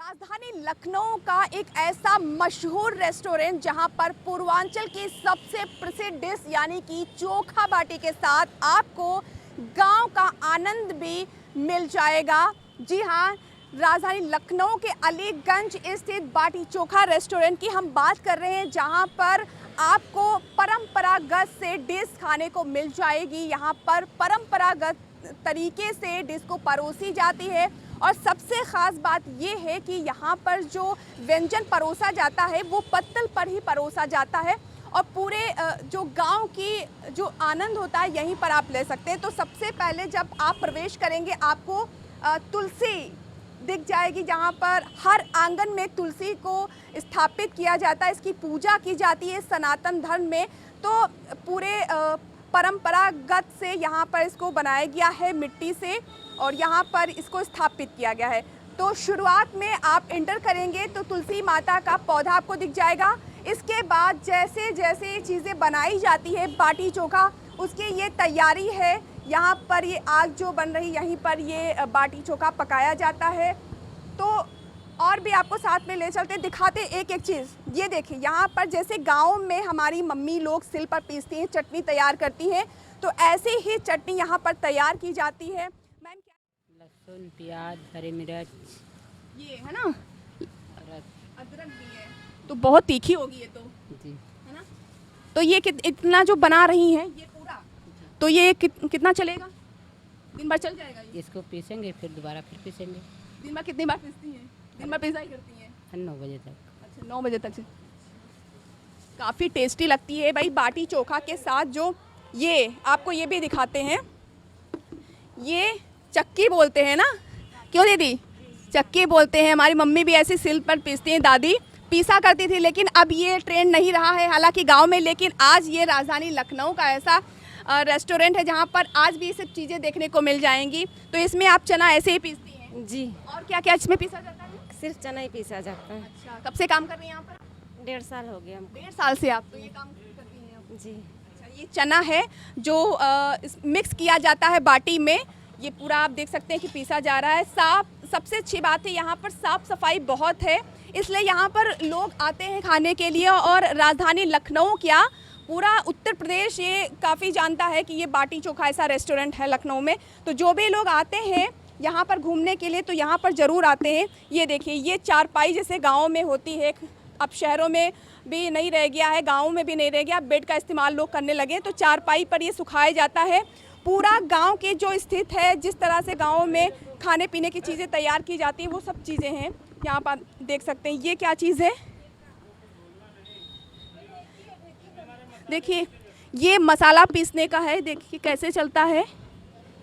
राजधानी लखनऊ का एक ऐसा मशहूर रेस्टोरेंट जहां पर पूर्वांचल की सबसे प्रसिद्ध डिश यानी कि चोखा बाटी के साथ आपको गांव का आनंद भी मिल जाएगा। जी हां, राजधानी लखनऊ के अलीगंज स्थित बाटी चोखा रेस्टोरेंट की हम बात कर रहे हैं, जहां पर आपको परंपरागत से डिश खाने को मिल जाएगी। यहां पर परंपरागत तरीके से डिश को परोसी जाती है और सबसे ख़ास बात ये है कि यहाँ पर जो व्यंजन परोसा जाता है वो पत्तल पर ही परोसा जाता है और पूरे जो गांव की जो आनंद होता है यहीं पर आप ले सकते हैं। तो सबसे पहले जब आप प्रवेश करेंगे आपको तुलसी दिख जाएगी, जहाँ पर हर आंगन में तुलसी को स्थापित किया जाता है, इसकी पूजा की जाती है सनातन धर्म में। तो पूरे परंपरागत से यहाँ पर इसको बनाया गया है मिट्टी से और यहाँ पर इसको स्थापित किया गया है। तो शुरुआत में आप एंटर करेंगे तो तुलसी माता का पौधा आपको दिख जाएगा। इसके बाद जैसे जैसे ये चीज़ें बनाई जाती है बाटी चोखा, उसकी ये तैयारी है। यहाँ पर ये आग जो बन रही, यहीं पर ये बाटी चोखा पकाया जाता है। तो और भी आपको साथ में ले चलते दिखाते एक एक चीज़। ये देखिए, यहाँ पर जैसे गांव में हमारी मम्मी लोग सिल पर पीसती हैं, चटनी तैयार करती हैं, तो ऐसे ही चटनी यहाँ पर तैयार की जाती है। मैम क्या? लहसुन, प्याज, हरी मिर्च, ये है ना, अदरक भी है, तो बहुत तीखी होगी ये तो, जी, है ना। तो ये इतना जो बना रही हैं ये पूरा, तो ये कितना चलेगा? दिन भर चल जाएगा ये? इसको पीसेंगे फिर दोबारा फिर पीसेंगे। दिन भर कितनी बार पीसती हैं? दिन भर पिसाई करती हैं? 9 बजे तक। अच्छा, 9 बजे तक से। काफ़ी टेस्टी लगती है भाई बाटी चोखा के साथ। जो ये आपको ये भी दिखाते हैं, ये चक्की बोलते हैं ना, क्यों दीदी? चक्की बोलते हैं। हमारी मम्मी भी ऐसे सिल पर पीसती हैं, दादी पीसा करती थी, लेकिन अब ये ट्रेंड नहीं रहा है हालांकि गांव में। लेकिन आज ये राजधानी लखनऊ का ऐसा रेस्टोरेंट है जहां पर आज भी ये सब चीज़ें देखने को मिल जाएंगी। तो इसमें आप चना ऐसे ही पीसती हैं? जी, और क्या क्या इसमें पीसा जाता है? सिर्फ चना ही पीसा जाता है। अच्छा, कब से काम कर रही हैं यहाँ पर? 1.5 साल हो गया हमको। 1.5 साल से आप तो ये काम करती हैं आप? जी, अच्छा, ये चना है जो मिक्स किया जाता है बाटी में। ये पूरा आप देख सकते हैं कि पीसा जा रहा है। साफ, सबसे अच्छी बात है यहाँ पर साफ़ सफाई बहुत है, इसलिए यहाँ पर लोग आते हैं खाने के लिए। और राजधानी लखनऊ क्या, पूरा उत्तर प्रदेश ये काफ़ी जानता है कि ये बाटी चोखा ऐसा रेस्टोरेंट है लखनऊ में। तो जो भी लोग आते हैं यहाँ पर घूमने के लिए तो यहाँ पर ज़रूर आते हैं। ये देखिए, ये चारपाई जैसे गाँव में होती है, अब शहरों में भी नहीं रह गया है, गाँव में भी नहीं रह गया, बेड का इस्तेमाल लोग करने लगे। तो चारपाई पर ये सुखाया जाता है। पूरा गांव के जो स्थित है, जिस तरह से गांव में खाने पीने की चीज़ें तैयार की जाती हैं वो सब चीज़ें हैं यहाँ पर देख सकते हैं। ये क्या चीज़ है? देखिए, ये मसाला पीसने का है, देखिए कैसे चलता है।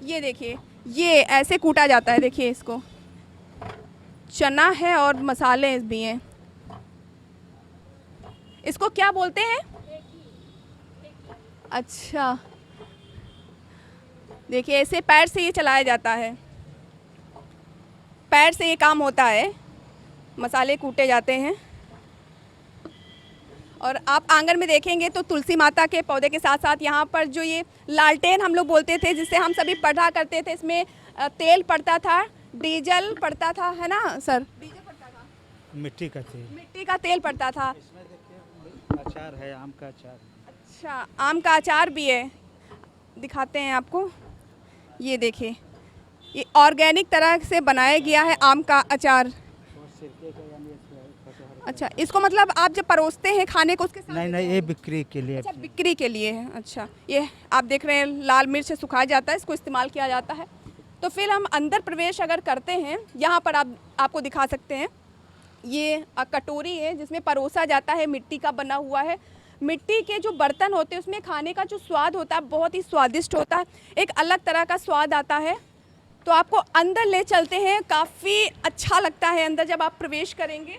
ये देखिए, ये ऐसे कूटा जाता है। देखिए, इसको चना है और मसाले भी हैं। इसको क्या बोलते हैं? अच्छा, देखिए ऐसे पैर से ये चलाया जाता है, पैर से ये काम होता है, मसाले कूटे जाते हैं। और आप आंगन में देखेंगे तो तुलसी माता के पौधे के साथ साथ यहाँ पर जो ये लालटेन हम लोग बोलते थे, जिससे हम सभी पढ़ा करते थे, इसमें तेल पड़ता था, डीजल पड़ता था, है ना सर? डीजल पड़ता था, मिट्टी का तेल, मिट्टी का तेल पड़ता था। इसमें देखिए अचार है, आम का अचार। अच्छा, आम का अचार भी है, दिखाते हैं आपको। ये देखिए, ये ऑर्गेनिक तरह से बनाया गया है आम का अचार। अच्छा, इसको मतलब आप जब परोसते हैं खाने को उसके साथ? नहीं, ये बिक्री के लिए। अच्छा, बिक्री के लिए है। अच्छा, ये आप देख रहे हैं लाल मिर्च से सुखाया जाता है, इसको इस्तेमाल किया जाता है। तो फिर हम अंदर प्रवेश अगर करते हैं, यहाँ पर आपको दिखा सकते हैं, ये कटोरी है जिसमें परोसा जाता है, मिट्टी का बना हुआ है। मिट्टी के जो बर्तन होते हैं उसमें खाने का जो स्वाद होता है बहुत ही स्वादिष्ट होता है, एक अलग तरह का स्वाद आता है। तो आपको अंदर ले चलते हैं, काफ़ी अच्छा लगता है अंदर जब आप प्रवेश करेंगे।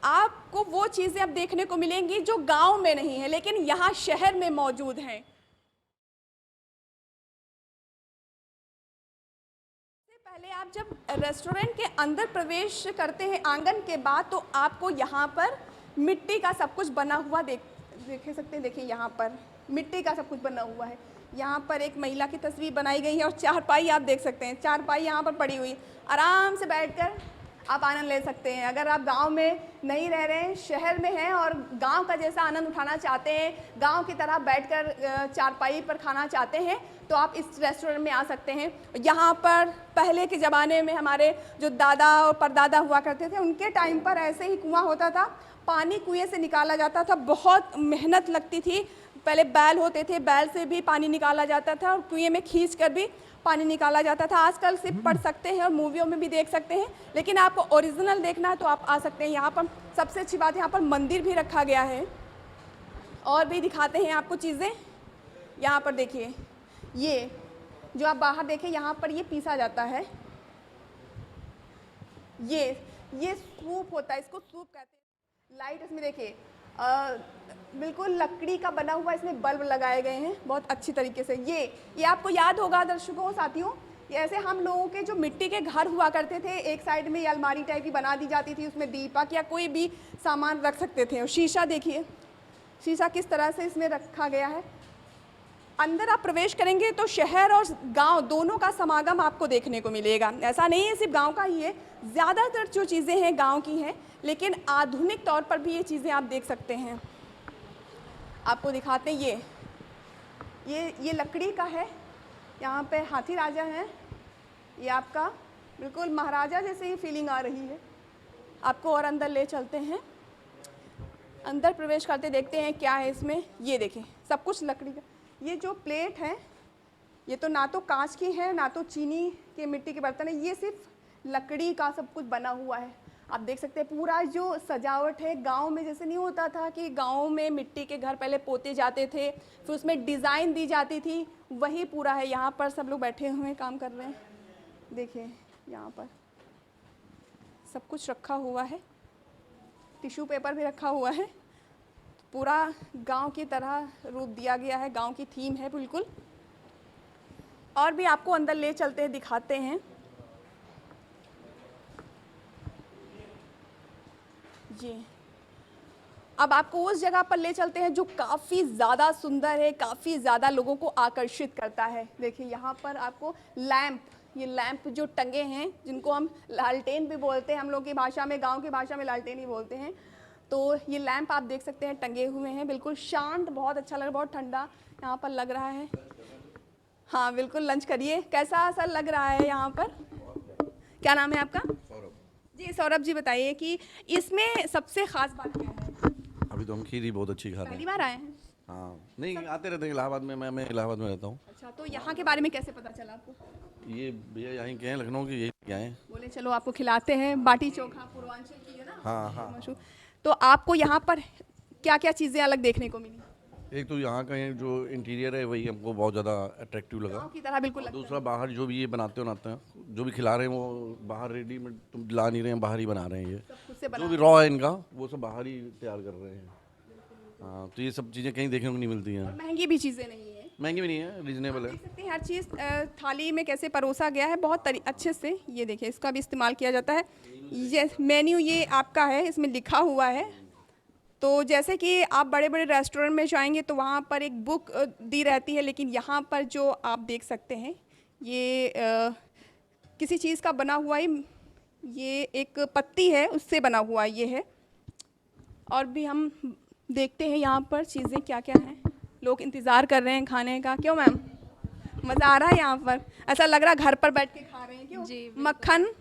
आपको वो चीज़ें अब देखने को मिलेंगी जो गांव में नहीं है लेकिन यहाँ शहर में मौजूद हैं। पहले आप जब रेस्टोरेंट के अंदर प्रवेश करते हैं आंगन के बाद, तो आपको यहाँ पर मिट्टी का सब कुछ बना हुआ देख सकते हैं। देखिए, यहाँ पर मिट्टी का सब कुछ बना हुआ है। यहाँ पर एक महिला की तस्वीर बनाई गई है और चारपाई आप देख सकते हैं, चारपाई यहाँ पर पड़ी हुई, आराम से बैठकर आप आनंद ले सकते हैं। अगर आप गांव में नहीं रह रहे हैं, शहर में हैं और गांव का जैसा आनंद उठाना चाहते हैं, गांव की तरह बैठकर चारपाई पर खाना चाहते हैं, तो आप इस रेस्टोरेंट में आ सकते हैं। यहाँ पर पहले के ज़माने में हमारे जो दादा और परदादा हुआ करते थे, उनके टाइम पर ऐसे ही कुआं होता था, पानी कुएं से निकाला जाता था, बहुत मेहनत लगती थी। पहले बैल होते थे, बैल से भी पानी निकाला जाता था और कुएं में खींच कर भी पानी निकाला जाता था। आजकल सिर्फ पढ़ सकते हैं और मूवियों में भी देख सकते हैं, लेकिन आपको ओरिजिनल देखना है तो आप आ सकते हैं। यहाँ पर सबसे अच्छी बात, यहाँ पर मंदिर भी रखा गया है और भी दिखाते हैं आपको चीज़ें। यहाँ पर देखिए, ये जो आप बाहर देखें, यहाँ पर ये पीसा जाता है, ये सूप होता है, इसको सूप कहते हैं। लाइट इसमें देखिए बिल्कुल लकड़ी का बना हुआ, इसमें बल्ब लगाए गए हैं बहुत अच्छी तरीके से। ये आपको याद होगा दर्शकों साथियों, ये ऐसे हम लोगों के जो मिट्टी के घर हुआ करते थे, एक साइड में ये अलमारी टाइप की बना दी जाती थी, उसमें दीपक या कोई भी सामान रख सकते थे। और शीशा देखिए, शीशा किस तरह से इसमें रखा गया है। अंदर आप प्रवेश करेंगे तो शहर और गांव दोनों का समागम आपको देखने को मिलेगा। ऐसा नहीं है सिर्फ गांव का ही है, ज़्यादातर जो चीज़ें हैं गांव की हैं, लेकिन आधुनिक तौर पर भी ये चीज़ें आप देख सकते हैं। आपको दिखाते हैं, ये लकड़ी का है, यहाँ पे हाथी राजा हैं, ये आपका बिल्कुल महाराजा जैसे ही फीलिंग आ रही है। आपको और अंदर ले चलते हैं, अंदर प्रवेश करते देखते हैं क्या है इसमें। ये देखें, सब कुछ लकड़ी का। ये जो प्लेट है, ये तो ना तो कांच की है ना तो चीनी के मिट्टी के बर्तन है, ये सिर्फ लकड़ी का सब कुछ बना हुआ है। आप देख सकते हैं पूरा जो सजावट है, गांव में जैसे नहीं होता था कि गांव में मिट्टी के घर पहले पोते जाते थे, फिर उसमें डिज़ाइन दी जाती थी, वही पूरा है। यहाँ पर सब लोग बैठे हुए हैं, काम कर रहे हैं। देखिए यहाँ पर सब कुछ रखा हुआ है, टिश्यू पेपर भी रखा हुआ है। पूरा गांव की तरह रूप दिया गया है, गांव की थीम है बिल्कुल। और भी आपको अंदर ले चलते हैं, दिखाते हैं। ये अब आपको उस जगह पर ले चलते हैं जो काफ़ी ज़्यादा सुंदर है, काफ़ी ज़्यादा लोगों को आकर्षित करता है। देखिए यहाँ पर आपको लैंप, ये लैंप जो टंगे हैं, जिनको हम लालटेन भी बोलते हैं, हम लोग की भाषा में, गांव की भाषा में लालटेन ही बोलते हैं। तो ये लैंप आप देख सकते हैं टंगे हुए हैं, बिल्कुल शांत, बहुत अच्छा लग रहा है, बहुत ठंडा यहाँ पर लग रहा है। हाँ बिल्कुल, लंच करिए। कैसा असर लग रहा है यहाँ पर? क्या नाम है आपका? जी सौरभ जी, बताइए कि इसमें सबसे खास बात क्या है? अभी तो हम खीर बहुत अच्छी खा रहे पहली हैं। बार आए हैं? हाँ, नहीं आते रहते हैं इलाहाबाद में, मैं इलाहाबाद में रहता हूँ। अच्छा, तो यहाँ के बारे में कैसे पता चला आपको? ये भैया यहीं के हैं, लखनऊ के, यही क्या हैं। बोले चलो आपको खिलाते हैं। बाटी चोखा पूर्वांचल की है ना? हाँ हाँ। मशहूर। तो आपको यहाँ पर क्या क्या चीज़ें अलग देखने को मिली? एक तो यहाँ का ये जो इंटीरियर है वही हमको बहुत ज़्यादा अट्रैक्टिव लगा। गाँव की तरह बिल्कुल लगता है। दूसरा, बाहर जो भी ये बनाते हैं, जो भी खिला रहे हैं वो बाहर रेडीमेड तुम ला नहीं रहे हैं, बाहर ही बना रहे हैं। ये खुद से बना जो भी रॉ है इनका, वो सब बाहर ही तैयार कर रहे हैं। हाँ, तो ये सब चीज़ें कहीं देखने को नहीं मिलती हैं। महंगी भी चीज़ें नहीं है, महंगी भी नहीं है, रीजनेबल है। देख सकते हैं हर चीज़ थाली में कैसे परोसा गया है, बहुत अच्छे से। ये देखिए, इसका भी इस्तेमाल किया जाता है। ये मेन्यू ये आपका है, इसमें लिखा हुआ है। तो जैसे कि आप बड़े बड़े रेस्टोरेंट में जाएंगे तो वहाँ पर एक बुक दी रहती है, लेकिन यहाँ पर जो आप देख सकते हैं ये किसी चीज़ का बना हुआ ही, ये एक पत्ती है उससे बना हुआ ये है। और भी हम देखते हैं यहाँ पर चीज़ें क्या क्या हैं। लोग इंतज़ार कर रहे हैं खाने का। क्यों मैम, मज़ा आ रहा है यहाँ पर? ऐसा लग रहा है घर पर बैठ के खा रहे हैं। क्यों? जी, मक्खन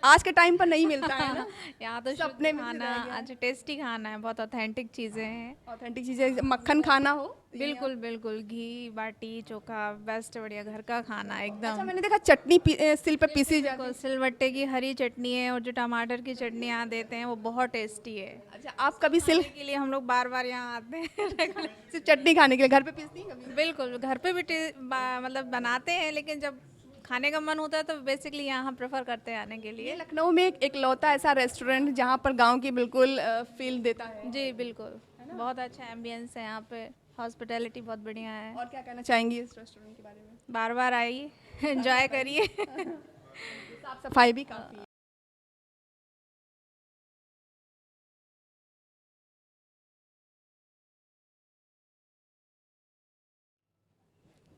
आज के टाइम पर नहीं मिलता है ना। यहाँ तो शुद्ध सपने में खाना, अच्छा टेस्टी खाना है, बहुत ऑथेंटिक चीज़ें हैं। ऑथेंटिक चीज़ें, मक्खन खाना हो। बिल्कुल बिल्कुल, घी बाटी चोखा बेस्ट, बढ़िया घर का खाना अच्छा, एकदम। मैंने देखा चटनी सिल पर पीसी जाती है। बिल्कुल, सिलबट्टे की हरी चटनी है और जो टमाटर की चटनी यहाँ देते हैं वो बहुत टेस्टी है। अच्छा, आप कभी सिल के लिए हम लोग बार बार यहाँ आते हैं। सिर्फ चटनी खाने के लिए घर पे पीसती हैं कभी? बिल्कुल, घर पे भी मतलब बनाते हैं, लेकिन जब खाने का मन होता है तो बेसिकली यहाँ प्रेफर करते हैं आने के ये लिए। लखनऊ में एक लौता ऐसा रेस्टोरेंट जहाँ पर गांव की बिल्कुल फील देता है। जी बिल्कुल, बहुत अच्छा एम्बियंस है यहाँ पे, हॉस्पिटैलिटी बहुत बढ़िया है। और क्या कहना चाहेंगी इस रेस्टोरेंट के बारे में? बार बार आइए, एंजॉय करिए। साफ सफाई भी काफ़ी है।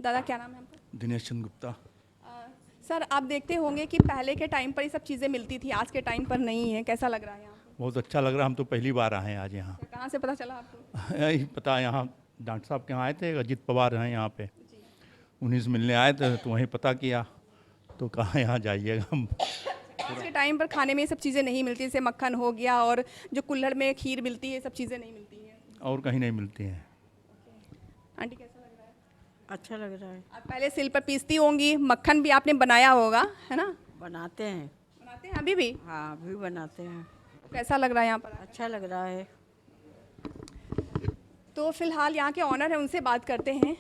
दादा क्या नाम है आपका? दिनेश चंद गुप्ता। सर आप देखते होंगे कि पहले के टाइम पर ये सब चीज़ें मिलती थी, आज के टाइम पर नहीं है, कैसा लग रहा है यहाँ पे? बहुत अच्छा लग रहा है, हम तो पहली बार आए हैं आज यहाँ। कहाँ से पता चला आपको? यही पता, यहाँ डॉक्टर साहब के यहाँ आए थे, अजीत पवार हैं यहाँ पे, उन्हीं से मिलने आए थे तो वहीं पता किया तो कहा यहाँ जाइएगा। आज के टाइम पर खाने में ये सब चीज़ें नहीं मिलती, जैसे मक्खन हो गया और जो कुल्हड़ में खीर मिलती है, ये सब चीज़ें नहीं मिलती हैं। और कहीं नहीं मिलती हैं। आंटी कैसा लग रहा है? अच्छा लग रहा है। आप पहले सिल पर पीसती होंगी, मक्खन भी आपने बनाया होगा है ना? बनाते हैं। बनाते हैं अभी भी? हाँ अभी बनाते हैं। कैसा लग रहा है यहाँ पर? अच्छा लग रहा है। तो फिलहाल यहाँ के ऑनर हैं, उनसे बात करते हैं।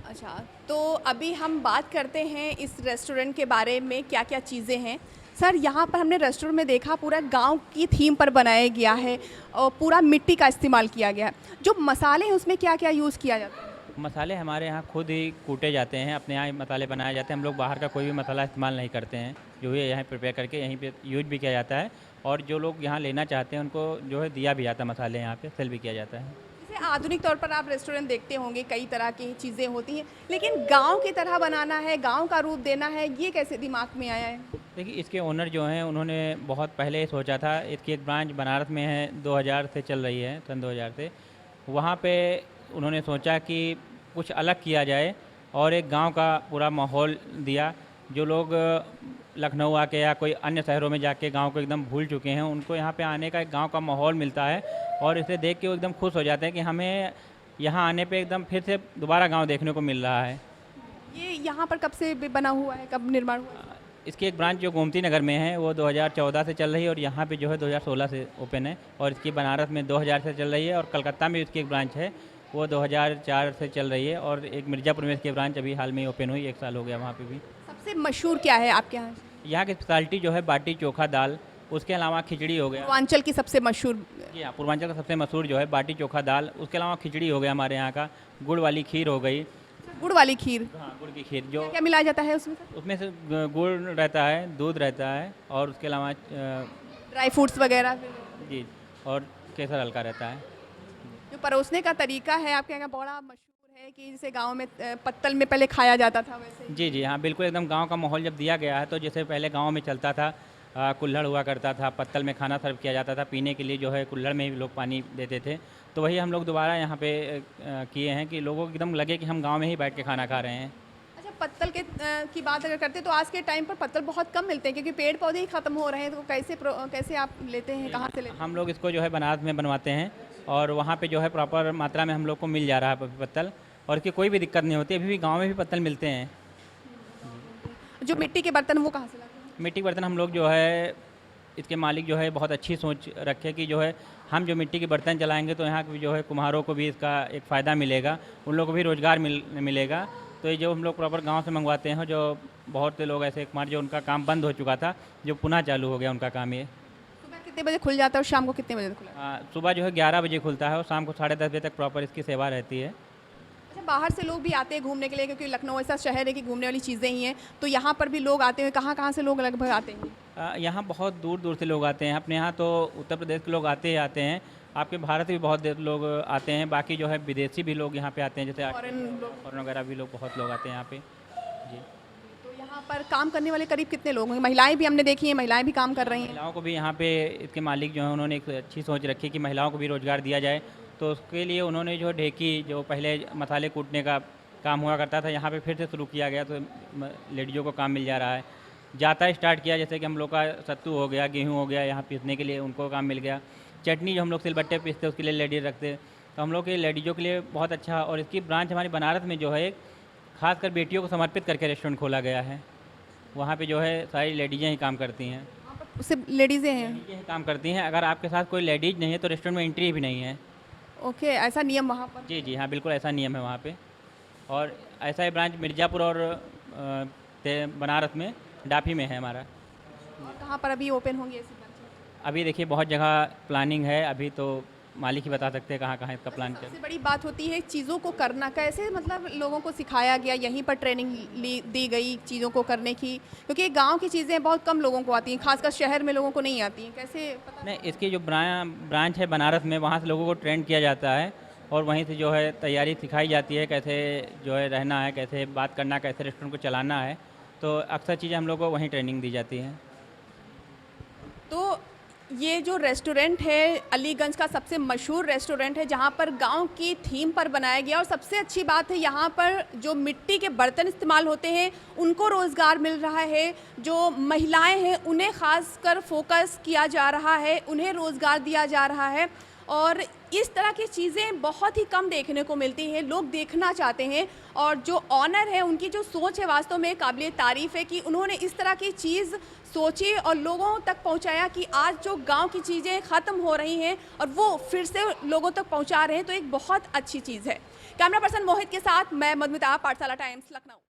अच्छा, तो अभी हम बात करते हैं इस रेस्टोरेंट के बारे में, क्या क्या चीज़ें हैं। सर यहाँ पर हमने रेस्टोरेंट में देखा पूरा गांव की थीम पर बनाया गया है और पूरा मिट्टी का इस्तेमाल किया गया है। जो मसाले हैं उसमें क्या क्या यूज़ किया जाता है? मसाले हमारे यहाँ खुद ही कूटे जाते हैं, अपने यहाँ मसाले बनाए जाते हैं। हम लोग बाहर का कोई भी मसाला इस्तेमाल नहीं करते हैं, जो है यहाँ प्रिपेयर करके यहीं पे यूज भी किया जाता है। और जो लोग यहाँ लेना चाहते हैं उनको जो है दिया भी जाता है, मसाले यहाँ पे सेल भी किया जाता है। जैसे आधुनिक तौर पर आप रेस्टोरेंट देखते होंगे, कई तरह की चीज़ें होती हैं, लेकिन गांव की तरह बनाना है, गांव का रूप देना है, ये कैसे दिमाग में आया है? देखिए इसके ओनर जो हैं उन्होंने बहुत पहले ही सोचा था। इसकी एक ब्रांच बनारस में है, 2000 से चल रही है, सन 2000 से। वहाँ पे उन्होंने सोचा कि कुछ अलग किया जाए और एक गांव का पूरा माहौल दिया। जो लोग लखनऊ आके या कोई अन्य शहरों में जाके गांव को एकदम भूल चुके हैं, उनको यहाँ पे आने का एक गांव का माहौल मिलता है और इसे देख के वो एकदम खुश हो जाते हैं कि हमें यहाँ आने पे एकदम फिर से दोबारा गांव देखने को मिल रहा है। ये यहाँ पर कब से बना हुआ है, कब निर्माण हुआ है? इसकी एक ब्रांच जो गोमती नगर में है वो 2014 से चल रही है और यहाँ पे जो है 2016 से ओपन है। और इसकी बनारस में 2000 से चल रही है और कलकत्ता में इसकी एक ब्रांच है, वो 2004 से चल रही है। और एक मिर्ज़ापुर में इसकी ब्रांच अभी हाल में ओपन हुई, 1 साल हो गया वहाँ पे भी। सबसे मशहूर क्या है आपके यहाँ? यहाँ की स्पेशलिटी जो है बाटी चोखा दाल, उसके अलावा खिचड़ी हो गया। पूर्वांचल की सबसे मशहूर? जी हाँ, पूर्वांचल का सबसे मशहूर जो है बाटी चोखा दाल, उसके अलावा खिचड़ी हो गया हमारे यहाँ का, गुड़ वाली खीर हो गई। गुड़ वाली खीर? हाँ, गुड़ की खीर। जो क्या मिलाया जाता है उसमें? उसमें से गुड़ रहता है, दूध रहता है और उसके अलावा ड्राई फ्रूट्स वगैरह? जी, और केसर हल्का रहता है। जो परोसने का तरीका है आपके यहाँ का बड़ा मशहूर है कि जैसे गांव में पत्तल में पहले खाया जाता था वैसे? जी जी हाँ, बिल्कुल एकदम गांव का माहौल जब दिया गया है तो जैसे पहले गांव में चलता था, कुल्हड़ हुआ करता था, पत्तल में खाना सर्व किया जाता था, पीने के लिए जो है कुल्हड़ में ही लोग पानी देते थे। तो वही हम लोग दोबारा यहाँ पे किए हैं कि लोगों को एकदम लगे कि हम गांव में ही बैठ के खाना खा रहे हैं। अच्छा, पत्तल के की बात अगर करते तो आज के टाइम पर पत्तल बहुत कम मिलते हैं क्योंकि पेड़ पौधे ही ख़त्म हो रहे हैं, तो कैसे आप लेते हैं, कहाँ से लेते हैं? हम लोग इसको जो है बनारस में बनवाते हैं और वहाँ पे जो है प्रॉपर मात्रा में हम लोग को मिल जा रहा है पत्तल और इसकी कोई भी दिक्कत नहीं होती। अभी भी गाँव में भी पत्तल मिलते हैं। जो मिट्टी के बर्तन वो कहाँ से लाते हैं? मिट्टी के बर्तन हम लोग जो है, इसके मालिक जो है बहुत अच्छी सोच रखे कि जो है हम जो मिट्टी के बर्तन चलाएंगे तो यहाँ के जो है कुम्हारों को भी इसका एक फ़ायदा मिलेगा, उन लोगों को भी रोज़गार मिलेगा। तो ये जो हम लोग प्रॉपर गांव से मंगवाते हैं, जो बहुत से लोग ऐसे कुम्हार जो उनका काम बंद हो चुका था, जो पुनः चालू हो गया उनका काम ये। सुबह कितने बजे खुल जाता है और शाम को कितने बजे खुला? सुबह जो है 11 बजे खुलता है और शाम को 10:30 बजे तक प्रॉपर इसकी सेवा रहती है। अच्छा, बाहर से लोग भी आते हैं घूमने के लिए क्योंकि लखनऊ ऐसा शहर है कि घूमने वाली चीज़ें ही हैं, तो यहाँ पर भी लोग आते हैं? कहाँ से लोग लगभग आते हैं? यहाँ बहुत दूर दूर से लोग आते हैं। अपने यहाँ तो उत्तर प्रदेश के लोग आते ही आते हैं, आपके भारत भी बहुत लोग आते हैं, बाकी जो है विदेशी भी लोग यहाँ पे आते हैं, जैसे फॉरेन वगैरह भी लोग बहुत लोग आते हैं यहाँ पे। जी, तो यहाँ पर काम करने वाले करीब कितने लोग हैं? महिलाएं भी हमने देखी हैं, महिलाएं भी काम कर रही हैं। महिलाओं को भी यहाँ पे इसके मालिक जो हैं उन्होंने एक अच्छी सोच रखी कि महिलाओं को भी रोज़गार दिया जाए, तो उसके लिए उन्होंने जो ढेकी, जो पहले मसाले कूटने का काम हुआ करता था, यहाँ पे फिर से शुरू किया गया, तो लेडीज़ों को काम मिल जा रहा है। जाता स्टार्ट किया, जैसे कि हम लोग का सत्तू हो गया, गेहूँ हो गया, यहाँ पीसने के लिए उनको काम मिल गया। चटनी जो हम लोग सिलबट्टे पीसते उसके लिए लेडीज रखते, तो हम लोग के लेडीज़ों के लिए बहुत अच्छा। और इसकी ब्रांच हमारी बनारस में जो है खासकर बेटियों को समर्पित करके रेस्टोरेंट खोला गया है। वहाँ पे जो है सारी लेडीज़ें ही काम करती हैं। सिर्फ लेडीज़ें हैं? लेडीज़ें ही काम करती हैं। अगर आपके साथ कोई लेडीज़ नहीं है तो रेस्टोरेंट में एंट्री भी नहीं है। ओके, ऐसा नियम वहाँ पर? जी जी हाँ, बिल्कुल ऐसा नियम है वहाँ पे। और ऐसा ही ब्रांच मिर्ज़ापुर और सकते हैं, बनारस में डाफी में है हमारा। और कहाँ पर अभी ओपन होंगे ऐसी ब्रांचेस? अभी देखिए बहुत जगह प्लानिंग है, अभी तो मालिक ही बता सकते हैं कहाँ कहाँ इसका प्लान कर। सबसे बड़ी बात होती है चीज़ों को करना, कैसे मतलब लोगों को सिखाया गया, यहीं पर ट्रेनिंग दी गई चीज़ों को करने की, क्योंकि गांव की चीज़ें बहुत कम लोगों को आती हैं, खासकर शहर में लोगों को नहीं आती हैं, कैसे पता? नहीं, इसकी जो ब्रांच है बनारस में, वहाँ से लोगों को ट्रेन किया जाता है और वहीं से जो है तैयारी सिखाई जाती है, कैसे जो है रहना है, कैसे बात करना, कैसे रेस्टोरेंट को चलाना है। तो अक्सर चीज़ें हम लोग को वहीं ट्रेनिंग दी जाती हैं। तो ये जो रेस्टोरेंट है अलीगंज का सबसे मशहूर रेस्टोरेंट है, जहाँ पर गांव की थीम पर बनाया गया, और सबसे अच्छी बात है यहाँ पर जो मिट्टी के बर्तन इस्तेमाल होते हैं उनको रोज़गार मिल रहा है। जो महिलाएं हैं उन्हें ख़ासकर फोकस किया जा रहा है, उन्हें रोज़गार दिया जा रहा है, और इस तरह की चीज़ें बहुत ही कम देखने को मिलती हैं, लोग देखना चाहते हैं। और जो ऑनर है उनकी जो सोच है वास्तव में काबिल तारीफ़ है कि उन्होंने इस तरह की चीज़ सोची और लोगों तक पहुंचाया कि आज जो गांव की चीज़ें ख़त्म हो रही हैं और वो फिर से लोगों तक पहुंचा रहे हैं, तो एक बहुत अच्छी चीज़ है। कैमरा पर्सन मोहित के साथ मैं मधुमिता, पाठशाला टाइम्स, लखनऊ।